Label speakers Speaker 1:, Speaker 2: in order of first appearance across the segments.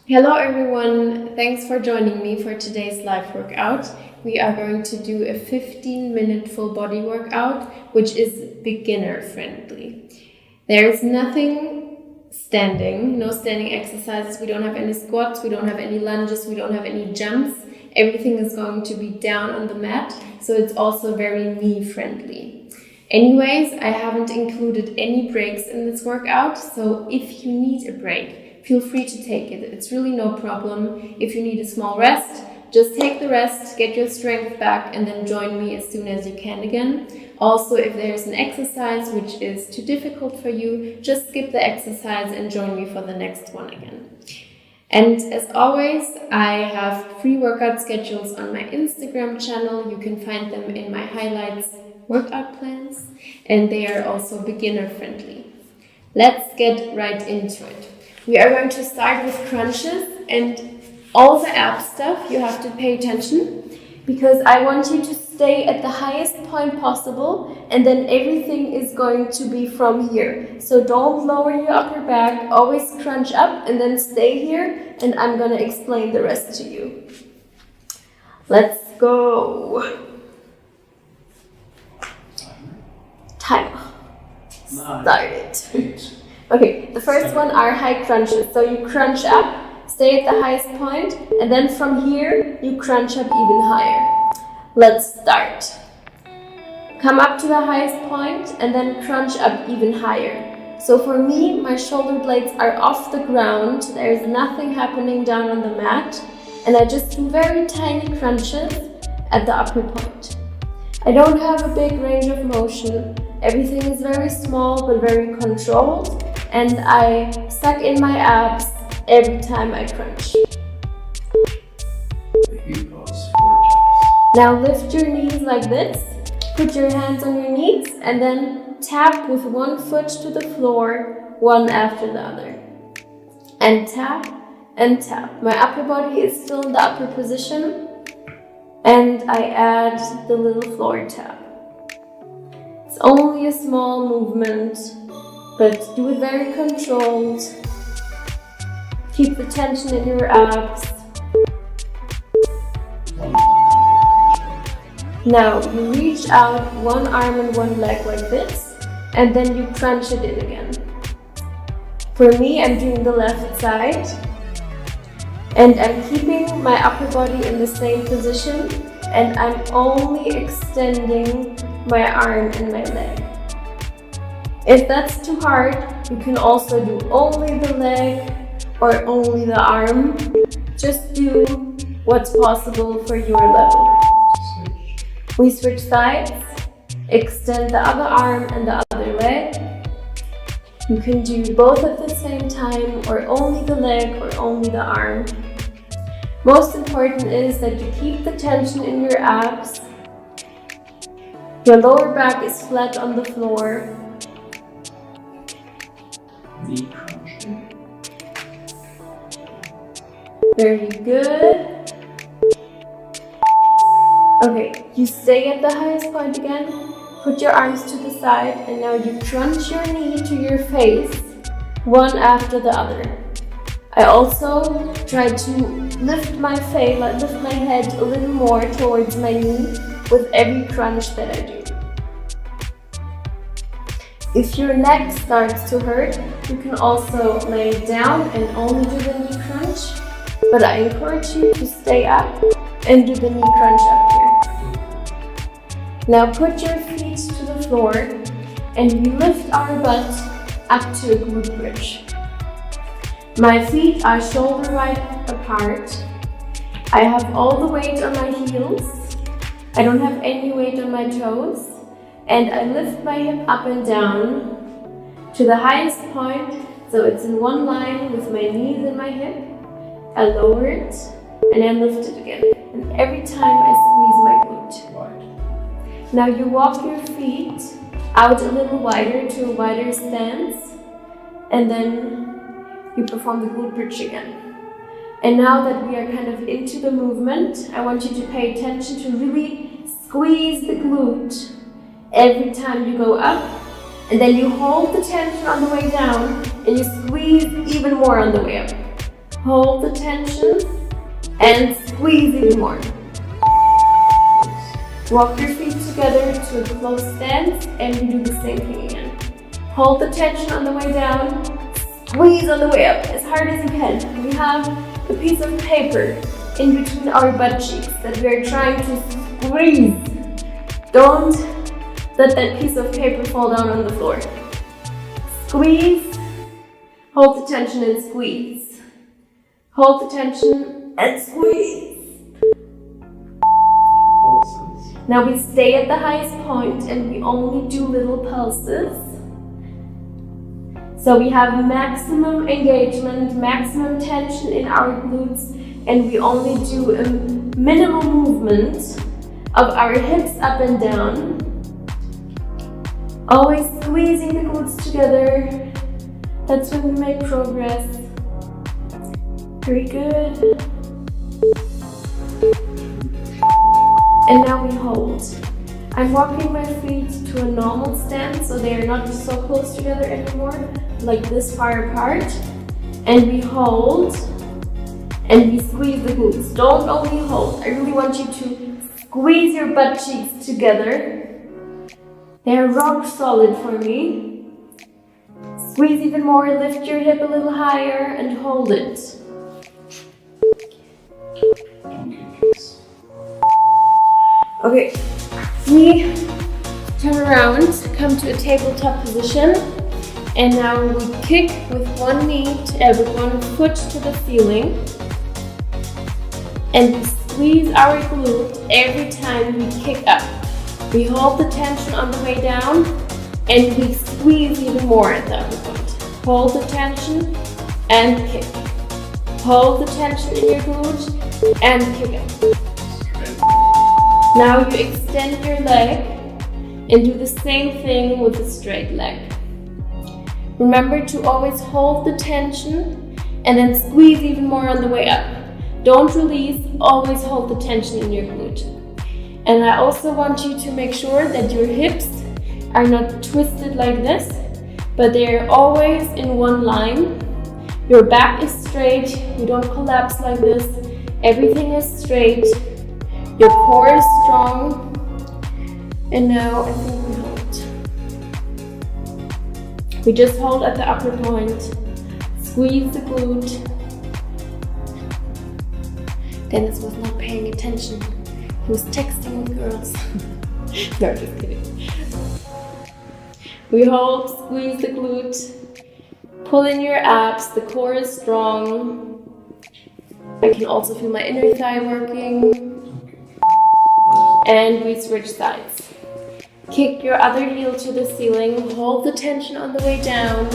Speaker 1: Hello everyone, thanks for joining me for today's live workout. We are going to do a 15-minute full body workout, which is beginner friendly. There is nothing standing, no standing exercises. We don't have any squats, we don't have any lunges, we don't have any jumps. Everything is going to be down on the mat, so it's also very knee friendly. Anyways, I haven't included any breaks in this workout, so if you need a break, feel free to take it. It's really no problem. If you need a small rest, just take the rest, get your strength back, and then join me as soon as you can again. Also, if there's an exercise which is too difficult for you, just skip the exercise and join me for the next one again. And as always, I have free workout schedules on my Instagram channel. You can find them in my highlights workout plans, and they are also beginner friendly. Let's get right into it. We are going to start with crunches, and all the ab stuff you have to pay attention because I want you to stay at the highest point possible, and then everything is going to be from here. So don't lower your upper back, always crunch up and then stay here, and I'm going to explain the rest to you. Let's go. Timer. Start it. Okay, the first one are high crunches. So you crunch up, stay at the highest point, and then from here, you crunch up even higher. Let's start. Come up to the highest point, and then crunch up even higher. So for me, my shoulder blades are off the ground. There's nothing happening down on the mat, and I just do very tiny crunches at the upper point. I don't have a big range of motion. Everything is very small, but very controlled. And I suck in my abs every time I crunch. Now lift your knees like this, put your hands on your knees, and then tap with one foot to the floor, one after the other. And tap and tap. My upper body is still in the upper position, and I add the little floor tap. It's only a small movement, but do it very controlled. Keep the tension in your abs. Now you reach out one arm and one leg like this, and then you crunch it in again. For me, I'm doing the left side, and I'm keeping my upper body in the same position, and I'm only extending my arm and my leg. If that's too hard, you can also do only the leg or only the arm. Just do what's possible for your level. We switch sides, extend the other arm and the other leg. You can do both at the same time, or only the leg or only the arm. Most important is that you keep the tension in your abs. Your lower back is flat on the floor. Very good. Okay, you stay at the highest point again. Put your arms to the side, and now you crunch your knee to your face, one after the other. I also try to lift my face, lift my head a little more towards my knee with every crunch that I do. If your neck starts to hurt, you can also lay down and only do the knee crunch, but I encourage you to stay up and do the knee crunch up here. Now put your feet to the floor, and we lift our butt up to a glute bridge. My feet are shoulder wide apart. I have all the weight on my heels. I don't have any weight on my toes. And I lift my hip up and down to the highest point, so it's in one line with my knees and my hip. I lower it, and I lift it again. And every time I squeeze my glute. Now you walk your feet out a little wider to a wider stance, and then you perform the glute bridge again. And now that we are kind of into the movement, I want you to pay attention to really squeeze the glute every time you go up, and then you hold the tension on the way down, and you squeeze even more on the way up. hold the tension, and squeeze even more. Walk your feet together to a close stance, and you do the same thing again. Hold the tension on the way down, squeeze on the way up as hard as you can. We have a piece of paper in between our butt cheeks that we're trying to squeeze. Don't let that piece of paper fall down on the floor. Squeeze, hold the tension and squeeze. Hold the tension and squeeze.
Speaker 2: Pulses.
Speaker 1: Now we stay at the highest point and we only do little pulses. So we have maximum engagement, maximum tension in our glutes, and we only do a minimal movement of our hips up and down. Always squeezing the glutes together. That's when we make progress. Very good. And now we hold. I'm walking my feet to a normal stance, so they are not so close together anymore, like this far apart. And we hold, and we squeeze the glutes. Don't only hold. I really want you to squeeze your butt cheeks together. They're rock solid for me. Squeeze even more, lift your hip a little higher, and hold it. Okay, we turn around, come to a tabletop position, and now we kick with one foot to the ceiling, and we squeeze our glute every time we kick up. We hold the tension on the way down, and we squeeze even more at the upper point. Hold the tension and kick. Hold the tension in your glute and kick up. Now you extend your leg and do the same thing with the straight leg. Remember to always hold the tension and then squeeze even more on the way up. Don't release, always hold the tension in your glute. And I also want you to make sure that your hips are not twisted like this, but they're always in one line. Your back is straight, you don't collapse like this. Everything is straight. Your core is strong. And now I think we hold. We just hold at the upper point. Squeeze the glute. Dennis was not paying attention. He was texting with girls. No, just kidding. We hold, squeeze the glute. Pull in your abs, the core is strong. I can also feel my inner thigh working. And we switch sides. Kick your other heel to the ceiling, hold the tension on the way down,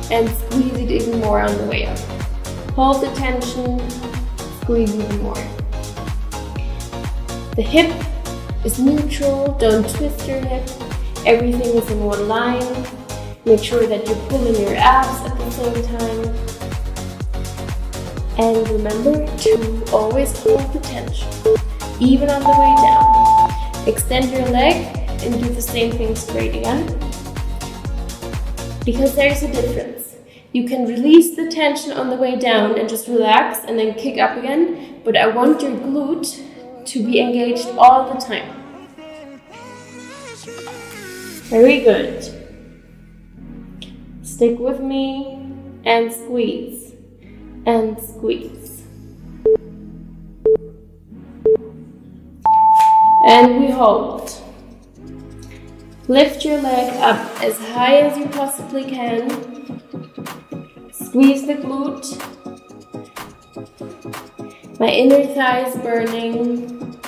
Speaker 1: and squeeze it even more on the way up. Hold the tension, squeeze even more. The hip is neutral, don't twist your hip. Everything is in one line. Make sure that you're pulling your abs at the same time. And remember to always hold the tension, even on the way down. Extend your leg and do the same thing straight again. Because there's a difference. You can release the tension on the way down and just relax and then kick up again, but I want your glute to be engaged all the time. Very good. Stick with me and squeeze and squeeze. And we hold. Lift your leg up as high as you possibly can. Squeeze the glute. My inner thigh is burning.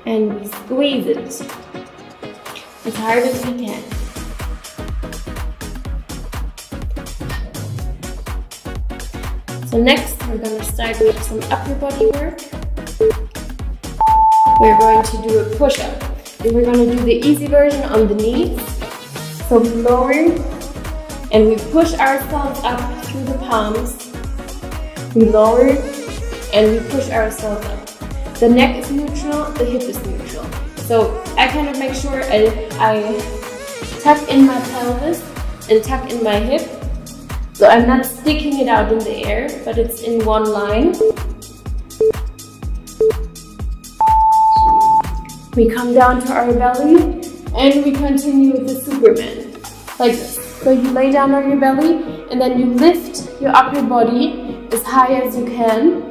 Speaker 1: And we squeeze it as hard as we can. So next, we're going to start with some upper body work. We're going to do a push-up. And we're going to do the easy version on the knees. So we lower and we push ourselves up through the palms. We lower and we push ourselves up. The neck is neutral, the hip is neutral. So I kind of make sure I tuck in my pelvis and tuck in my hip So I'm not sticking it out in the air, but it's in one line. We come down to our belly and we continue with the Superman, like this. So you lay down on your belly and then you lift your upper body as high as you can.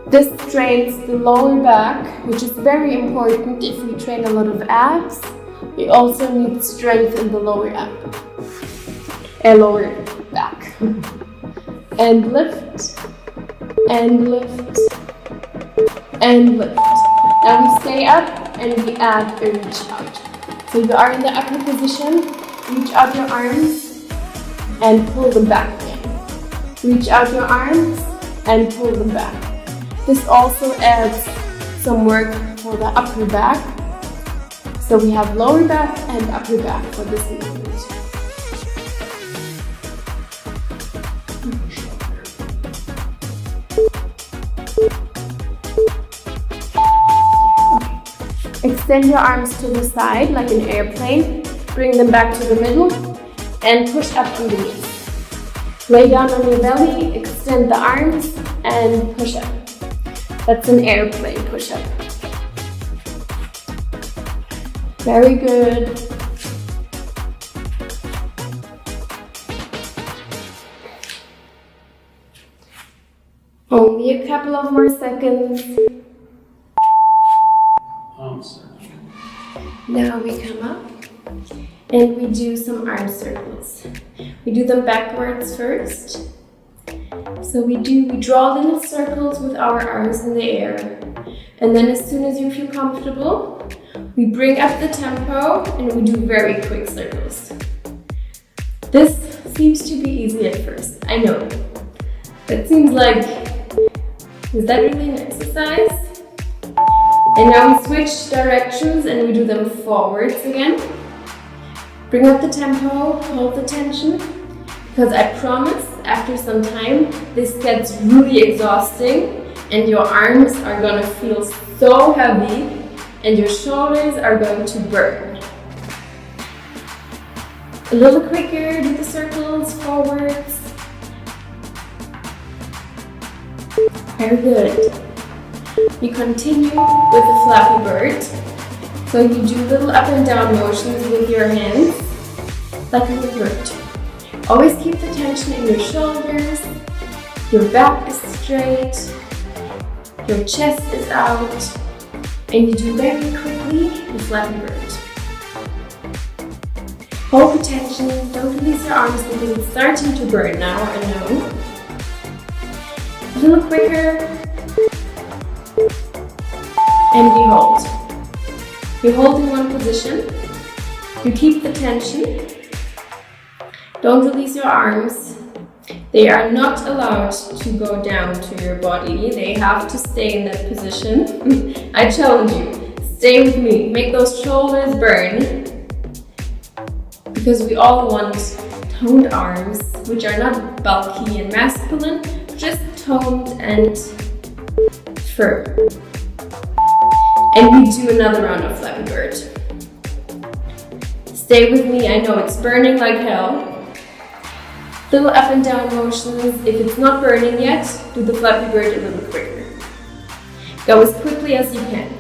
Speaker 1: This trains the lower back, which is very important if we train a lot of abs. We also need strength in the lower back. And lift, and lift, and lift. Now we stay up and we add a reach out. So you are in the upper position, reach out your arms and pull them back again. Reach out your arms and pull them back. This also adds some work for the upper back. So we have lower back and upper back for this movement. Extend your arms to the side like an airplane. Bring them back to the middle and push up underneath. Lay down on your belly, extend the arms and push up. That's an airplane push-up. Very good. Only a couple of more seconds. Now we come up and we do some arm circles. We do them backwards first. So we draw little circles with our arms in the air. And then as soon as you feel comfortable, we bring up the tempo and we do very quick circles. This seems to be easy at first, I know. That seems like, is that really an exercise? And now we switch directions and we do them forwards again. Bring up the tempo, hold the tension, because I promise after some time this gets really exhausting and your arms are gonna feel so heavy and your shoulders are going to burn. A little quicker, do the circles forwards. Very good. We continue with the flappy bird. So you do little up and down motions with your hands, like a bird. Always keep the tension in your shoulders, your back is straight, your chest is out, and you do very quickly the flappy bird. Hold the tension, don't release your arms because it's starting to burn now, I know. A little quicker. And we hold. You hold in one position. You keep the tension. Don't release your arms. They are not allowed to go down to your body. They have to stay in that position. I challenge you, stay with me. Make those shoulders burn. Because we all want toned arms, which are not bulky and masculine, just toned and firm. And we do another round of flappy bird. Stay with me, I know it's burning like hell. Little up and down motions. If it's not burning yet, do the flappy bird a little quicker. Go as quickly as you can.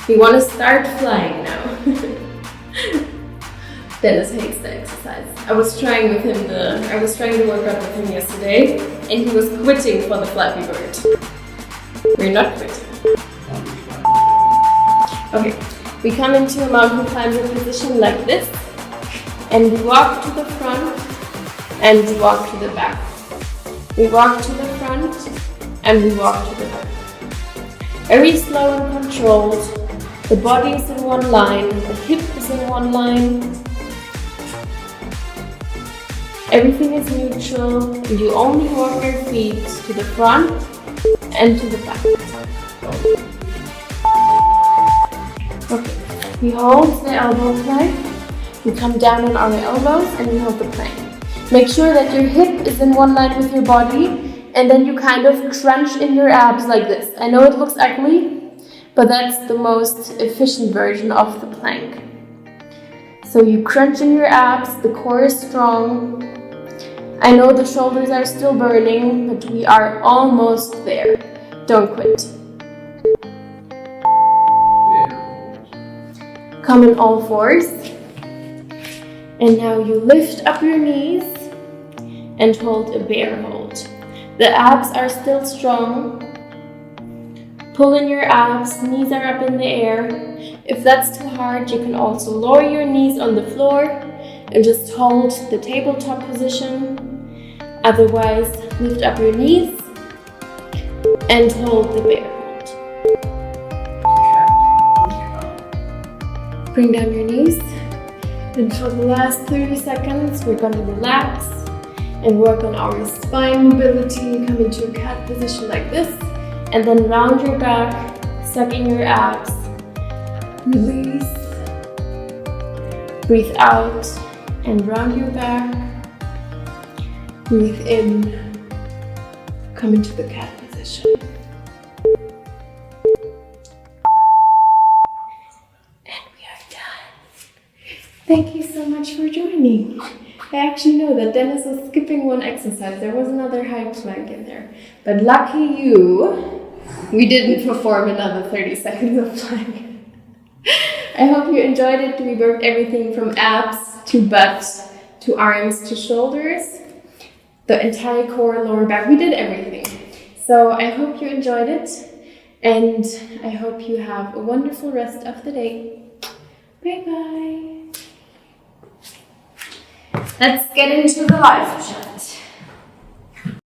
Speaker 1: We want to start flying now. Dennis hates the exercise. I was trying to work out with him yesterday, and he was quitting for the flappy bird. We're not quitting. Okay, we come into a mountain climber position like this, and we walk to the front, and we walk to the back. We walk to the front, and we walk to the back. Very slow and controlled. The body is in one line, the hip is in one line. Everything is neutral, and you only walk your feet to the front and to the back. Okay, we hold the elbow plank, we come down on our elbows and we hold the plank. Make sure that your hip is in one line with your body and then you kind of crunch in your abs like this. I know it looks ugly, but that's the most efficient version of the plank. So you crunch in your abs, the core is strong. I know the shoulders are still burning, but we are almost there. Don't quit. Come on all fours. And now you lift up your knees and hold a bear hold. The abs are still strong. Pull in your abs, knees are up in the air. If that's too hard, you can also lower your knees on the floor and just hold the tabletop position. Otherwise, lift up your knees and hold the bear hold. Bring down your knees. And for the last 30 seconds, we're going to relax and work on our spine mobility. Come into a cat position like this. And then round your back, suck in your abs. Release. Breathe out and round your back. Breathe in. Come into the cat position. And we are done. Thank you so much for joining. I actually know that Dennis was skipping one exercise. There was another high plank in there. But lucky you, we didn't perform another 30 seconds of plank. I hope you enjoyed it. We worked everything from abs to butt to arms to shoulders. The entire core, lower back, we did everything. So I hope you enjoyed it. And I hope you have a wonderful rest of the day. Bye-bye. Let's get into the live chat.